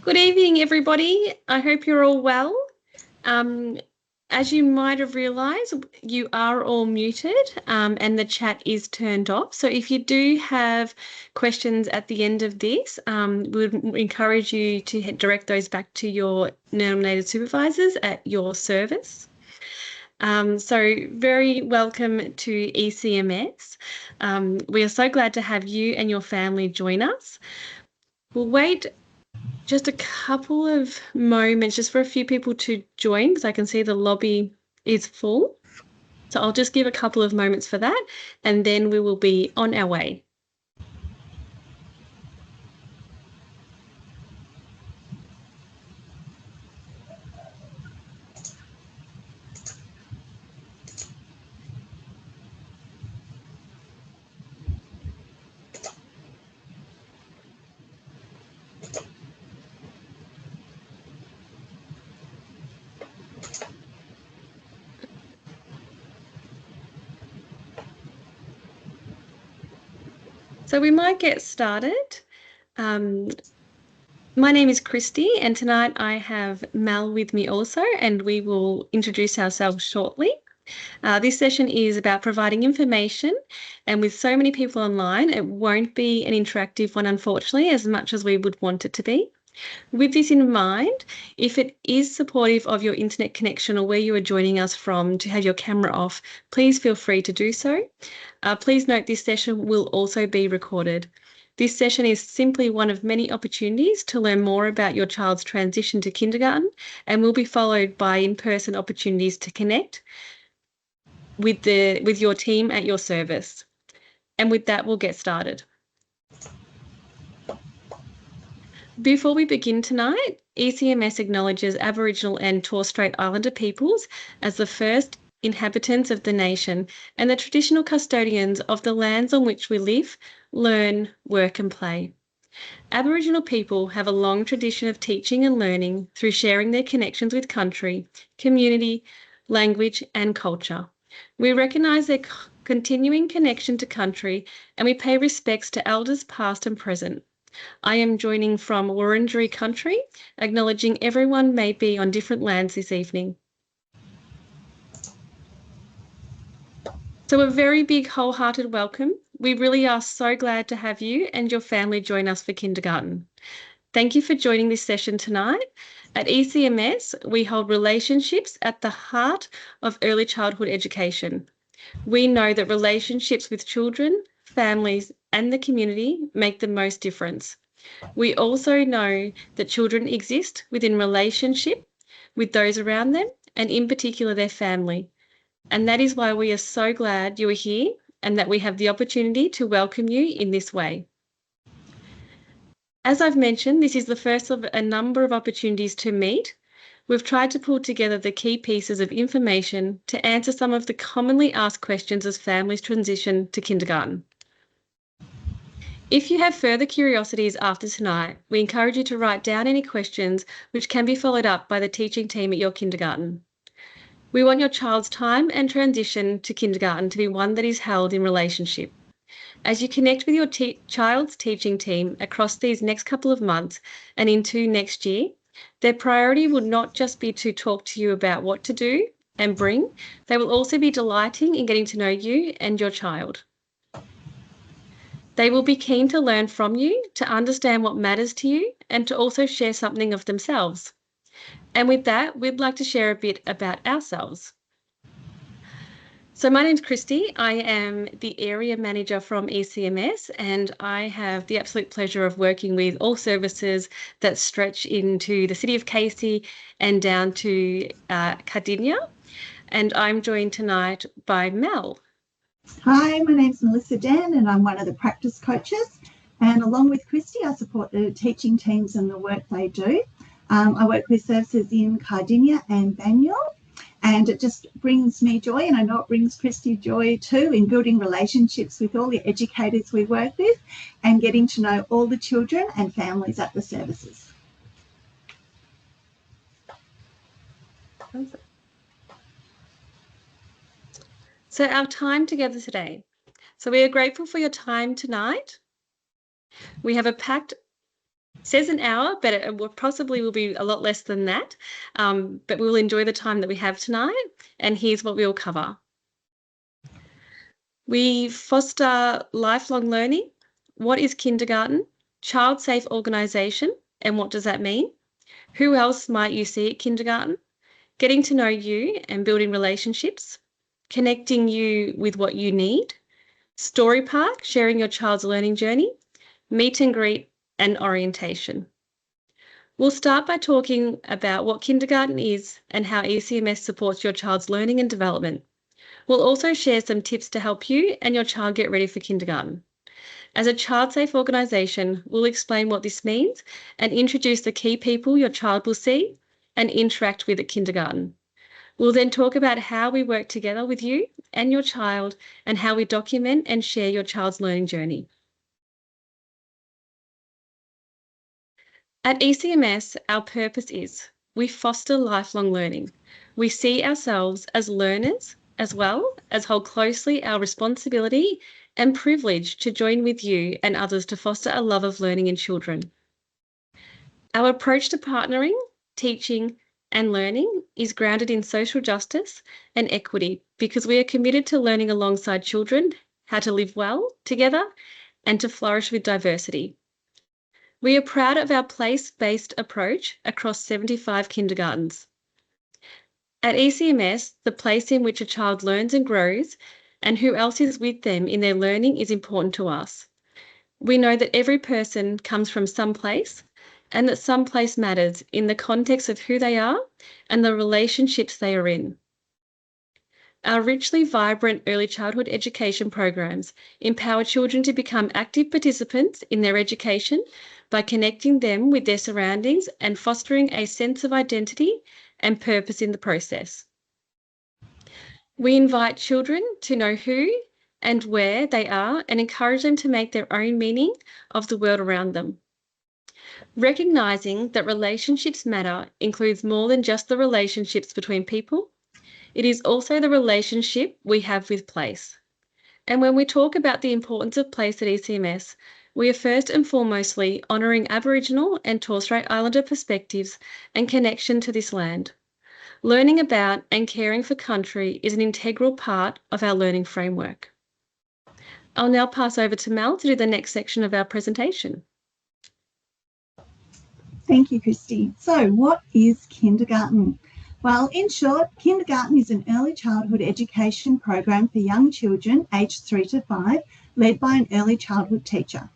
Good evening, everybody. I hope you're all well. As you might have realised, you are all muted and the chat is turned off. So if you do have questions at the end of this, we would encourage you to direct those back to your nominated supervisors at your service. So very welcome to ECMS. We are so glad to have you and your family join us. We'll wait just a couple of moments just for a few people to join because I can see the lobby is full. So I'll just give a couple of moments for that and then we will be on our way. So we might get started. My name is Christy and tonight I have Mel with me also and we will introduce ourselves shortly. This session is about providing information and with so many people online, it won't be an interactive one, unfortunately, as much as we would want it to be. With this in mind, if it is supportive of your internet connection or where you are joining us from to have your camera off, please feel free to do so. Please note this session will also be recorded. This session is simply one of many opportunities to learn more about your child's transition to kindergarten and will be followed by in-person opportunities to connect with your team at your service. And with that, we'll get started. Before we begin tonight, ECMS acknowledges Aboriginal and Torres Strait Islander peoples as the first inhabitants of the nation and the traditional custodians of the lands on which we live, learn, work and play. Aboriginal people have a long tradition of teaching and learning through sharing their connections with country, community, language and culture. We recognise their continuing connection to country and we pay respects to elders past and present. I am joining from Wurundjeri country, acknowledging everyone may be on different lands this evening. So a very big wholehearted welcome. We really are so glad to have you and your family join us for kindergarten. Thank you for joining this session tonight. At ECMS, we hold relationships at the heart of early childhood education. We know that relationships with children, families, and the community make the most difference. We also know that children exist within relationship with those around them, and in particular their family. And that is why we are so glad you are here and that we have the opportunity to welcome you in this way. As I've mentioned, this is the first of a number of opportunities to meet. We've tried to pull together the key pieces of information to answer some of the commonly asked questions as families transition to kindergarten. If you have further curiosities after tonight, we encourage you to write down any questions which can be followed up by the teaching team at your kindergarten. We want your child's time and transition to kindergarten to be one that is held in relationship. As you connect with your child's teaching team across these next couple of months and into next year, their priority will not just be to talk to you about what to do and bring, they will also be delighting in getting to know you and your child. They will be keen to learn from you, to understand what matters to you, and to also share something of themselves. And with that, we'd like to share a bit about ourselves. So my name's Christy. I am the area manager from ECMS and I have the absolute pleasure of working with all services that stretch into the city of Casey and down to Cardinia. And I'm joined tonight by Mel. Hi, my name's Melissa Dan and I'm one of the practice coaches. And along with Christy, I support the teaching teams and the work they do. I work with services in Cardinia and Banyule. And it just brings me joy, and I know it brings Christy joy too, in building relationships with all the educators we work with and getting to know all the children and families at the services. So our time together today. So we are grateful for your time tonight. We have a packed says an hour, but it possibly will be a lot less than that. But we'll enjoy the time that we have tonight. And here's what we'll cover. We foster lifelong learning. What is kindergarten? Child-safe organisation, and what does that mean? Who else might you see at kindergarten? Getting to know you and building relationships. Connecting you with what you need. Story Park, sharing your child's learning journey. Meet and greet and orientation. We'll start by talking about what kindergarten is and how ECMS supports your child's learning and development. We'll also share some tips to help you and your child get ready for kindergarten. As a child-safe organisation, we'll explain what this means and introduce the key people your child will see and interact with at kindergarten. We'll then talk about how we work together with you and your child and how we document and share your child's learning journey. At ECMS, our purpose is we foster lifelong learning. We see ourselves as learners as well as hold closely our responsibility and privilege to join with you and others to foster a love of learning in children. Our approach to partnering, teaching, and learning is grounded in social justice and equity because we are committed to learning alongside children how to live well together and to flourish with diversity. We are proud of our place-based approach across 75 kindergartens. At ECMS, the place in which a child learns and grows and who else is with them in their learning is important to us. We know that every person comes from some place and that some place matters in the context of who they are and the relationships they are in. Our richly vibrant early childhood education programs empower children to become active participants in their education by connecting them with their surroundings and fostering a sense of identity and purpose in the process. We invite children to know who and where they are and encourage them to make their own meaning of the world around them. Recognizing that relationships matter includes more than just the relationships between people. It is also the relationship we have with place. And when we talk about the importance of place at ECMS, we are first and foremostly honouring Aboriginal and Torres Strait Islander perspectives and connection to this land. Learning about and caring for country is an integral part of our learning framework. I'll now pass over to Mel to do the next section of our presentation. Thank you, Christy. So what is kindergarten? Well, in short, kindergarten is an early childhood education program for young children aged 3 to 5, led by an early childhood teacher.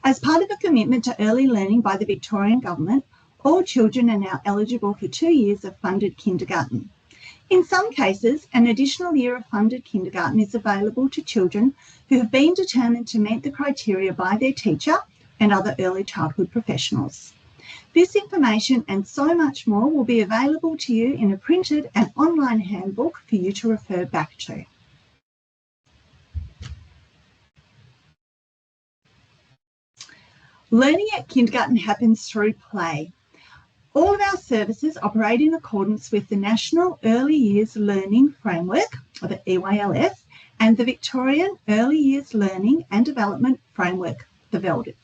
As part of a commitment to early learning by the Victorian Government, all children are now eligible for 2 years of funded kindergarten. In some cases, an additional year of funded kindergarten is available to children who have been determined to meet the criteria by their teacher and other early childhood professionals. This information and so much more will be available to you in a printed and online handbook for you to refer back to. Learning at kindergarten happens through play. All of our services operate in accordance with the National Early Years Learning Framework, or the EYLF, and the Victorian Early Years Learning and Development Framework, the VELDF.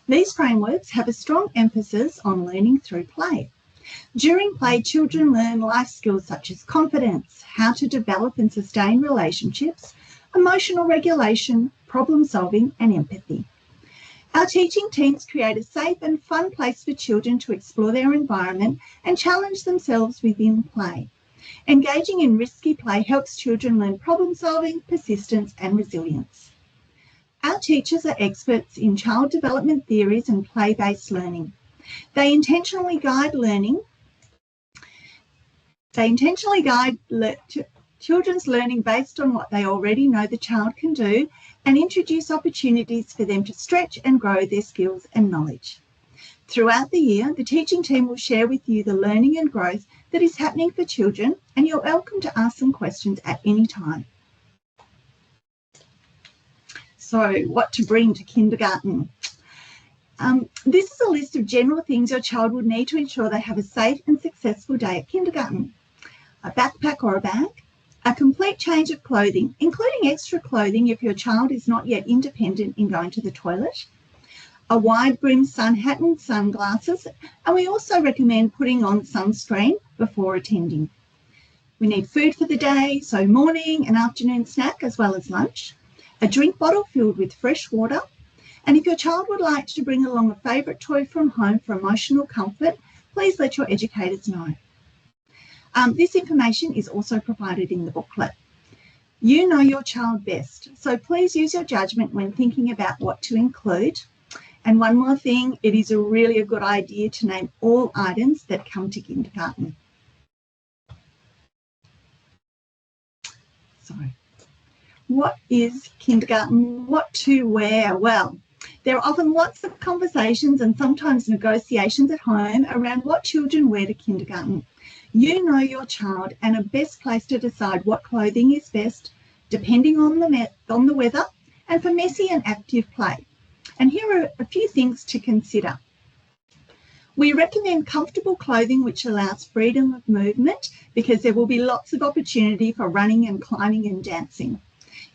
These frameworks have a strong emphasis on learning through play. During play, children learn life skills such as confidence, how to develop and sustain relationships, emotional regulation, problem solving, and empathy. Our teaching teams create a safe and fun place for children to explore their environment and challenge themselves within play. Engaging in risky play helps children learn problem solving, persistence, and resilience. Our teachers are experts in child development theories and play-based learning. They intentionally guide children's learning based on what they already know the child can do and introduce opportunities for them to stretch and grow their skills and knowledge. Throughout the year, the teaching team will share with you the learning and growth that is happening for children, and you're welcome to ask some questions at any time. So, what to bring to kindergarten? This is a list of general things your child would need to ensure they have a safe and successful day at kindergarten. A backpack or a bag, a complete change of clothing, including extra clothing if your child is not yet independent in going to the toilet, a wide brim sun hat and sunglasses, and we also recommend putting on sunscreen before attending. We need food for the day, so morning and afternoon snack as well as lunch, a drink bottle filled with fresh water, and if your child would like to bring along a favourite toy from home for emotional comfort, please let your educators know. This information is also provided in the booklet. You know your child best, so please use your judgment when thinking about what to include. And one more thing, it is really a good idea to name all items that come to kindergarten. So, what is kindergarten? What to wear? Well, there are often lots of conversations and sometimes negotiations at home around what children wear to kindergarten. You know your child and are best placed to decide what clothing is best, depending on the weather and for messy and active play. And here are a few things to consider. We recommend comfortable clothing which allows freedom of movement because there will be lots of opportunity for running and climbing and dancing.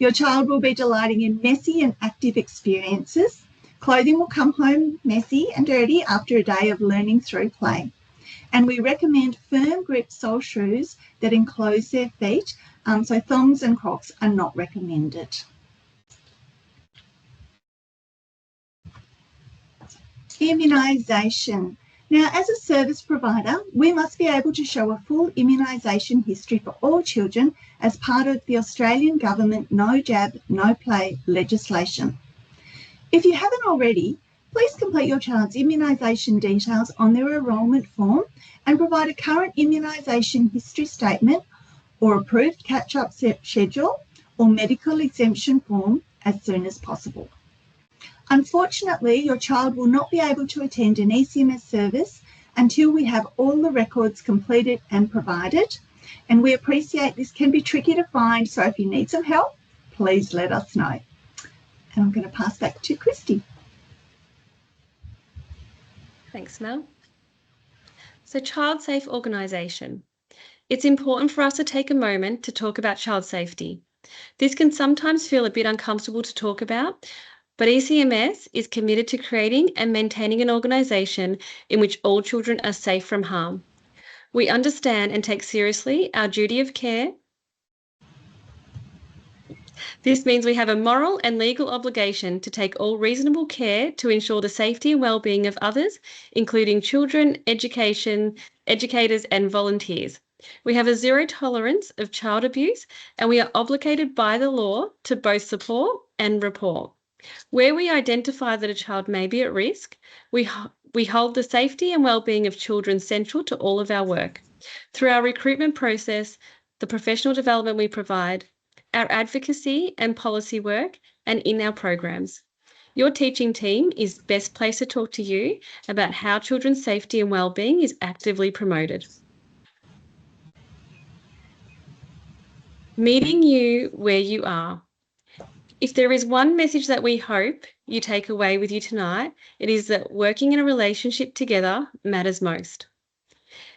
Your child will be delighting in messy and active experiences. Clothing will come home messy and dirty after a day of learning through play. And we recommend firm grip sole shoes that enclose their feet, so thongs and crocs are not recommended. Immunisation. Now, as a service provider, we must be able to show a full immunisation history for all children as part of the Australian Government No Jab, No Play legislation. If you haven't already, please complete your child's immunisation details on their enrolment form and provide a current immunisation history statement or approved catch-up schedule or medical exemption form as soon as possible. Unfortunately, your child will not be able to attend an ECMS service until we have all the records completed and provided, and we appreciate this can be tricky to find, so if you need some help, please let us know. And I'm going to pass back to Christy. Thanks, Mel. So, child safe organisation. It's important for us to take a moment to talk about child safety. This can sometimes feel a bit uncomfortable to talk about, but ECMS is committed to creating and maintaining an organisation in which all children are safe from harm. We understand and take seriously our duty of care. This means we have a moral and legal obligation to take all reasonable care to ensure the safety and well-being of others, including children, educators and volunteers. We have a zero tolerance of child abuse, and we are obligated by the law to both support and report. Where we identify that a child may be at risk, we hold the safety and well-being of children central to all of our work. Through our recruitment process, the professional development we provide, our advocacy and policy work, and in our programs. Your teaching team is best placed to talk to you about how children's safety and well-being is actively promoted. Meeting you where you are. If there is one message that we hope you take away with you tonight, it is that working in a relationship together matters most.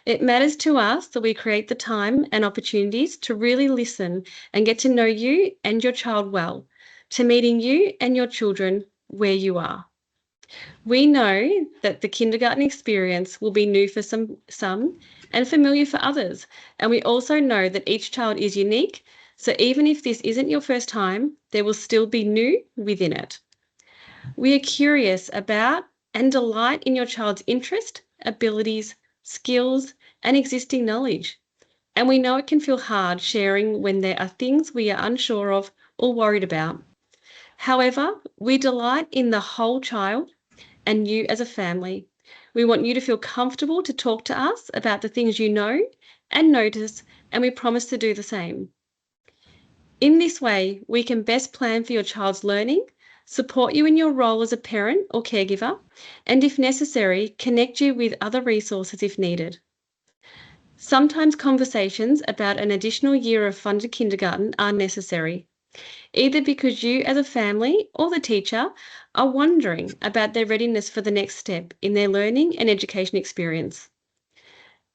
It matters to us that we create the time and opportunities to really listen and get to know you and your child well, to meeting you and your children where you are. We know that the kindergarten experience will be new for some and familiar for others, and we also know that each child is unique, so even if this isn't your first time, there will still be new within it. We are curious about and delight in your child's interest, abilities, skills, and existing knowledge. And we know it can feel hard sharing when there are things we are unsure of or worried about. However, we delight in the whole child and you as a family. We want you to feel comfortable to talk to us about the things you know and notice, and we promise to do the same. In this way, we can best plan for your child's learning, support you in your role as a parent or caregiver, and if necessary, connect you with other resources if needed. Sometimes conversations about an additional year of funded kindergarten are necessary, either because you as a family or the teacher are wondering about their readiness for the next step in their learning and education experience.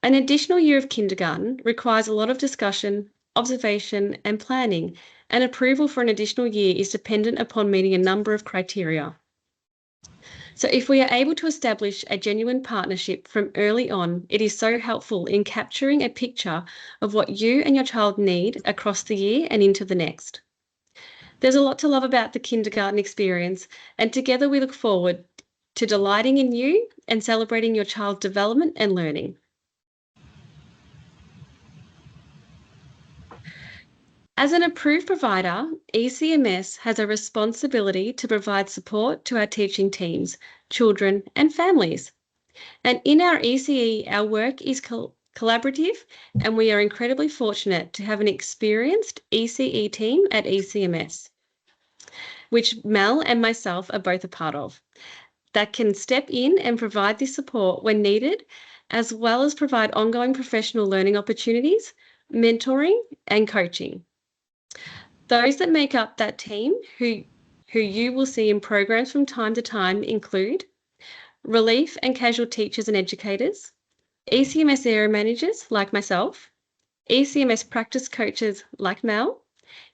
An additional year of kindergarten requires a lot of discussion, observation and planning, and approval for an additional year is dependent upon meeting a number of criteria. So if we are able to establish a genuine partnership from early on, it is so helpful in capturing a picture of what you and your child need across the year and into the next. There's a lot to love about the kindergarten experience, and together we look forward to delighting in you and celebrating your child's development and learning. As an approved provider, ECMS has a responsibility to provide support to our teaching teams, children and families. And in our ECE, our work is collaborative, and we are incredibly fortunate to have an experienced ECE team at ECMS, which Mel and myself are both a part of, that can step in and provide this support when needed, as well as provide ongoing professional learning opportunities, mentoring and coaching. Those that make up that team who you will see in programs from time to time include relief and casual teachers and educators, ECMS area managers like myself, ECMS practice coaches like Mel,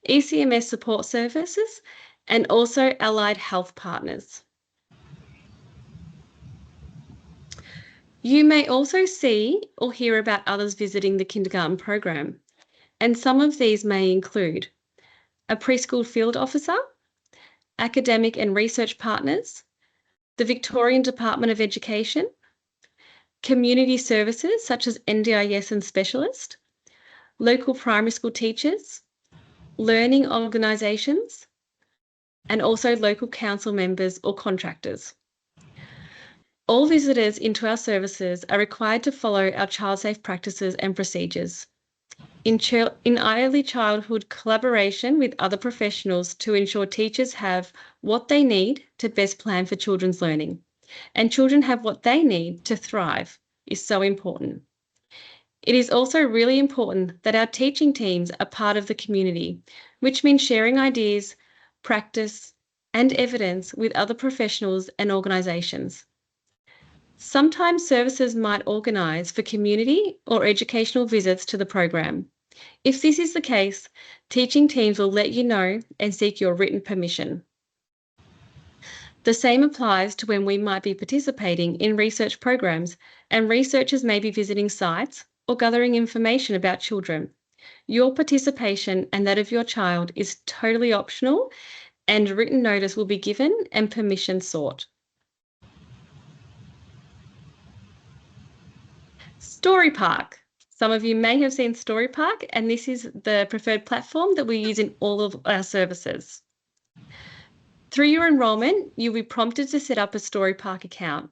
ECMS support services, and also allied health partners. You may also see or hear about others visiting the kindergarten program, and some of these may include a preschool field officer, academic and research partners, the Victorian Department of Education, community services such as NDIS and specialist, local primary school teachers, learning organisations, and also local council members or contractors. All visitors into our services are required to follow our child safe practices and procedures. In early childhood collaboration with other professionals to ensure teachers have what they need to best plan for children's learning, and children have what they need to thrive is so important. It is also really important that our teaching teams are part of the community, which means sharing ideas, practice, and evidence with other professionals and organisations. Sometimes services might organise for community or educational visits to the program. If this is the case, teaching teams will let you know and seek your written permission. The same applies to when we might be participating in research programs and researchers may be visiting sites or gathering information about children. Your participation and that of your child is totally optional, and written notice will be given and permission sought. Story Park. Some of you may have seen Story Park, and this is the preferred platform that we use in all of our services. Through your enrolment, you'll be prompted to set up a Story Park account.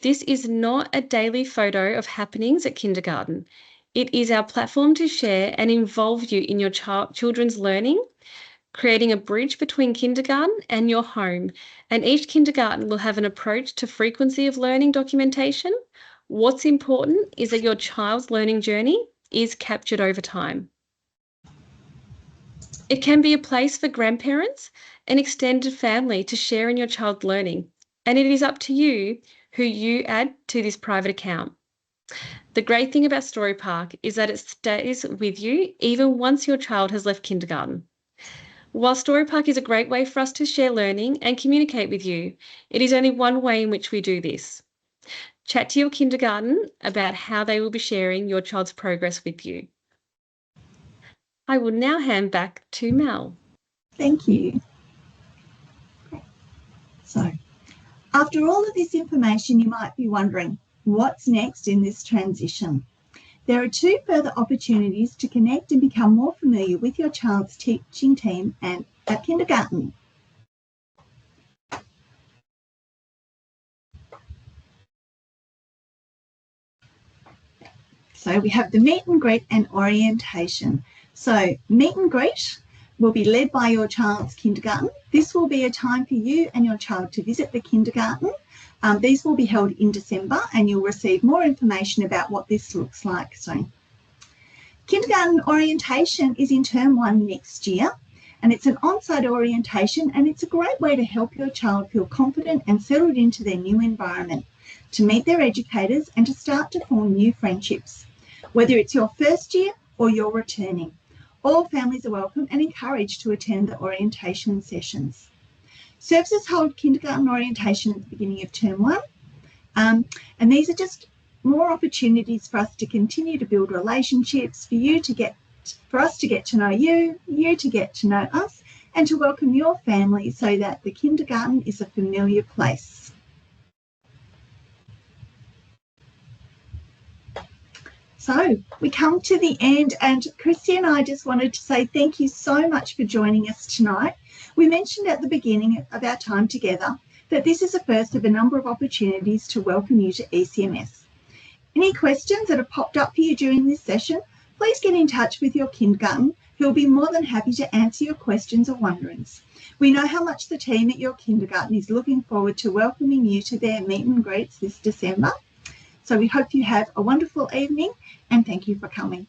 This is not a daily photo of happenings at kindergarten. It is our platform to share and involve you in your children's learning, creating a bridge between kindergarten and your home. And each kindergarten will have an approach to frequency of learning documentation. What's important is that your child's learning journey is captured over time. It can be a place for grandparents and extended family to share in your child's learning, and it is up to you who you add to this private account. The great thing about Story Park is that it stays with you even once your child has left kindergarten. While Story Park is a great way for us to share learning and communicate with you, it is only one way in which we do this. Chat to your kindergarten about how they will be sharing your child's progress with you. I will now hand back to Mel. Thank you. So, after all of this information, you might be wondering, what's next in this transition? There are two further opportunities to connect and become more familiar with your child's teaching team and at kindergarten. So we have the meet and greet and orientation. So meet and greet will be led by your child's kindergarten. This will be a time for you and your child to visit the kindergarten. These will be held in December, and you'll receive more information about what this looks like soon. Kindergarten orientation is in term 1 next year, and it's an on-site orientation, and it's a great way to help your child feel confident and settled into their new environment, to meet their educators and to start to form new friendships. Whether it's your first year or you're returning, all families are welcome and encouraged to attend the orientation sessions. Services hold kindergarten orientation at the beginning of term 1. And these are just more opportunities for us to continue to build relationships, for us to get to know you, you to get to know us, and to welcome your family so that the kindergarten is a familiar place. So we come to the end, and Christy and I just wanted to say thank you so much for joining us tonight. We mentioned at the beginning of our time together that this is the first of a number of opportunities to welcome you to ECMS. Any questions that have popped up for you during this session, please get in touch with your kindergarten, who will be more than happy to answer your questions or wonderings. We know how much the team at your kindergarten is looking forward to welcoming you to their meet and greets this December. So we hope you have a wonderful evening, and thank you for coming.